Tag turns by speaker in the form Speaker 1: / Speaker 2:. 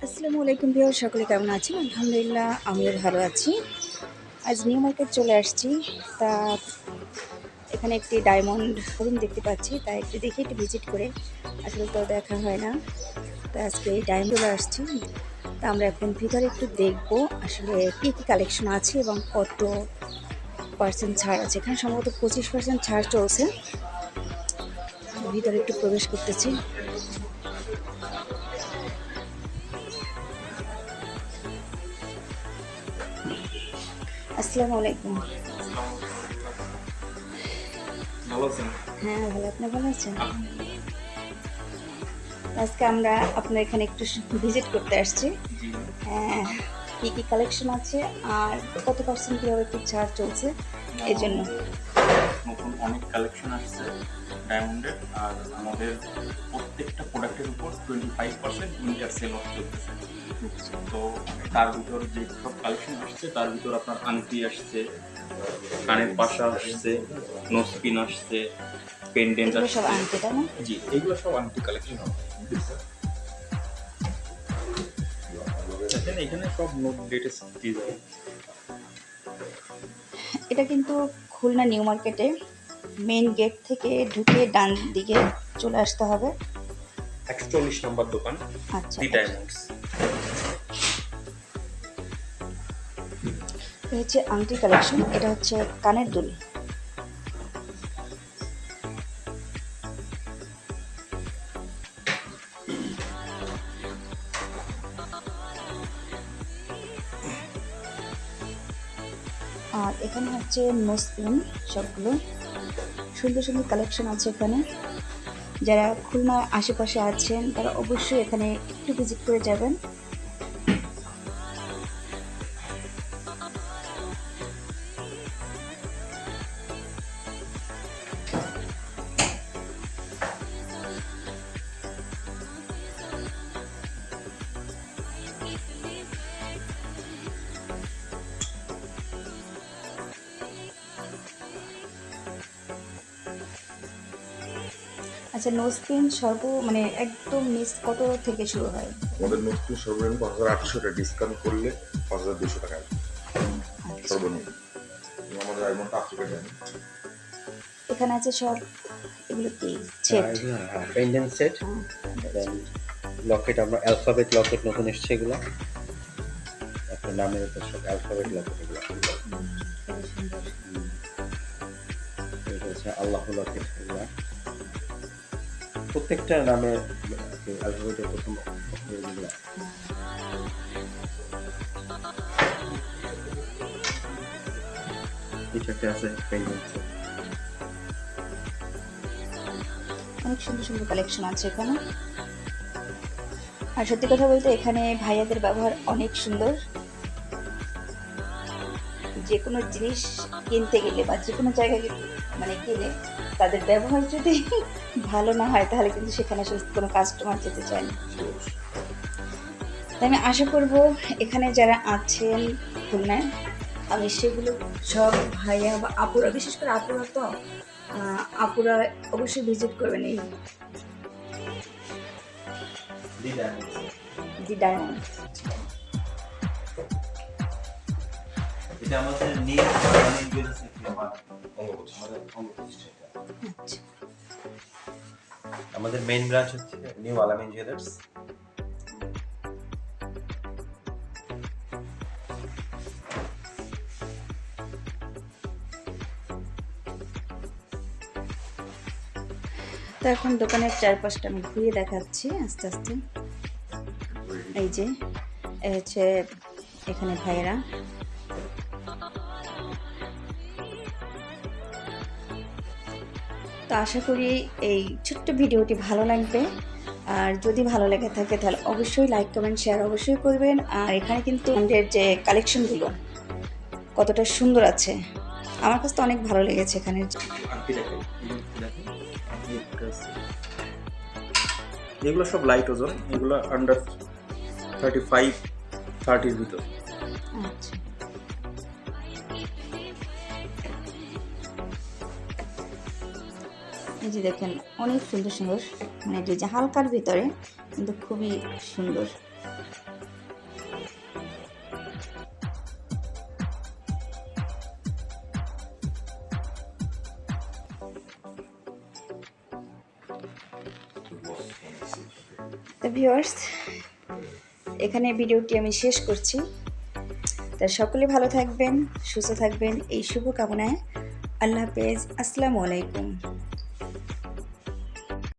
Speaker 1: আসসালামু আলাইকুম ভিউয়ার, সকলে কেমন আছেন? আলহামদুলিল্লাহ আমিও ভালো আছি। আজ নিউ মার্কেট চলে আসছি। তা এখানে একটি ডায়মন্ড শোরুম দেখতে পাচ্ছি, তাই একটু দেখি, একটু ভিজিট করে, আসলে তো দেখা হয় না। তো আজকে এই ডায়মন্ড চলে আসছি। তা আমরা এখন ভিতরে একটু দেখবো আসলে কী কী কালেকশন আছে এবং কত পার্সেন্ট ছাড় আছে। এখানে সম্ভবত 25% ছাড় চলছে। ভিতরে একটু প্রবেশ করতেছি। আসসালামু আলাইকুম।
Speaker 2: ভালো আছেন?
Speaker 1: হ্যাঁ ভালো, আপনি ভালো আছেন? আজকে আমরা আপনার এখানে একটু ভিজিট করতে আসছি।
Speaker 2: জি।
Speaker 1: কী কী কালেকশন আছে আর কত পার্সেন্ট কীভাবে একটু ছাড় চলছে এই জন্য।
Speaker 2: নতুন অনেক কালেকশন আসছে ডায়মন্ডের, আর আমাদের প্রত্যেকটা প্রোডাক্টের উপর 25% উইন্টার সেল অফ চলতেছে। তো তার ভিতর যে সব কালেকশন আসছে তার ভিতর আপনার আংটি আসছে, কানের পাশা আসছে, নোজপিন আসছে, পেন্ডেন্ট
Speaker 1: এগুলো
Speaker 2: আসছে।
Speaker 1: সব আনতে, তাই না?
Speaker 2: জি, এগুলো সব আংটি কালেকশন হবে। এখানে সব লেটেস্ট ডিজাইন।
Speaker 1: এটা কিন্তু খুলনা নিউ মার্কেটে মেইন গেট থেকে ঢুকে ডান দিকে চলে আসতে হবে।
Speaker 2: 140 নম্বর দোকান,
Speaker 1: আচ্ছা,
Speaker 2: দি ডায়মন্ডস।
Speaker 1: এটা হচ্ছে আংটি কালেকশন। এটা হচ্ছে কানের দুল। আর এখানে হচ্ছে নোজপিন, সবগুলো সুন্দর সুন্দর কালেকশন আছে এখানে। যারা খুলনার আশেপাশে আছেন তারা অবশ্যই এখানে একটু ভিজিট করে যাবেন। আচ্ছা, নোজপিন মানে একদম নিচ কত থেকে শুরু হয়?
Speaker 3: আমাদের নতুন সর্বনিম্ন 5,800 টাকা, ডিসকাউন্ট করলে 5,200 টাকা
Speaker 1: আচ্ছা,
Speaker 3: সর্বনিম্ন। আমাদের ডায়মন্ড আফ্রিকা ডায়মন্ড।
Speaker 1: এখানে আছে সব। এগুলো কি সেট?
Speaker 4: হ্যাঁ, পেন্ডেন্ট সেট, দেন লকেট। আমরা অ্যালফাবেট লকেট নতুন এসছে এগুলো, আপনার নামের উপর সব অ্যালফাবেট লকেট। এগুলো এটা হচ্ছে আল্লাহ লকেট। এগুলো প্রত্যেকটা নামে অ্যালফাবেটের প্রথম অক্ষরগুলো। এটাতে আছে পেন্ডেন্ট সেট।
Speaker 1: অনেক সুন্দর সুন্দর কালেকশন আছে এখানে। আর সত্যি কথা বলতে এখানে ভাইয়াদের ব্যবহার অনেক সুন্দর। যে কোনো জিনিস কিনতে গেলে বা যে কোনো জায়গায় মানে গেলে তাদের ব্যবহার যদি ভালো না হয় তাহলে কিন্তু সেখানে আসলে কোনো কাস্টমার যেতে চায় না। তাই আমি আশা করব এখানে যারা আছেন খুলনায়, আমি সেগুলো সব ভাইয়া বা আপুরা, বিশেষ করে আপুরা, তো আপুরা অবশ্যই ভিজিট করবেন এই দি ডায়মন্ড।
Speaker 4: এটা আমাদের নিউ আলামিন জুয়েলার্স
Speaker 1: আচ্ছা,
Speaker 4: আমাদের মেইন ব্রাঞ্চ হচ্ছে নিউ আলামিন জুয়েলার্স।
Speaker 1: তো এখন দোকানের চারপাশটা আমি ঘুরিয়ে দেখাচ্ছি আস্তে আস্তে। এই যে হচ্ছে এখানে ভাইয়েরা। তো আশা করি এই ছোট্ট ভিডিওটি ভালো লাগবে। আর যদি ভালো লেগে থাকে তাহলে অবশ্যই লাইক কমেন্ট শেয়ার অবশ্যই করবেন। আর এখানে কিন্তু আমাদের যে কালেকশনগুলো কতটা সুন্দর আছে, আমার কাছে তো অনেক ভালো লেগেছে এখানে।
Speaker 2: আংটি দেখেন, এগুলো সব লাইট ওজন, এগুলো আন্ডার 35-30 ভিতর।
Speaker 1: আচ্ছা, এই যে দেখেন অনেক সুন্দর সুন্দর মানে ডিজাইন, হালকার ভিতরে কিন্তু খুবই সুন্দর। তো ভিউয়ার্স, এখানে ভিডিওটি আমি শেষ করছি। তা সকলে ভালো থাকবেন, সুস্থ থাকবেন এই শুভ কামনায়। আল্লাহ হাফেজ, আসসালামু আলাইকুম।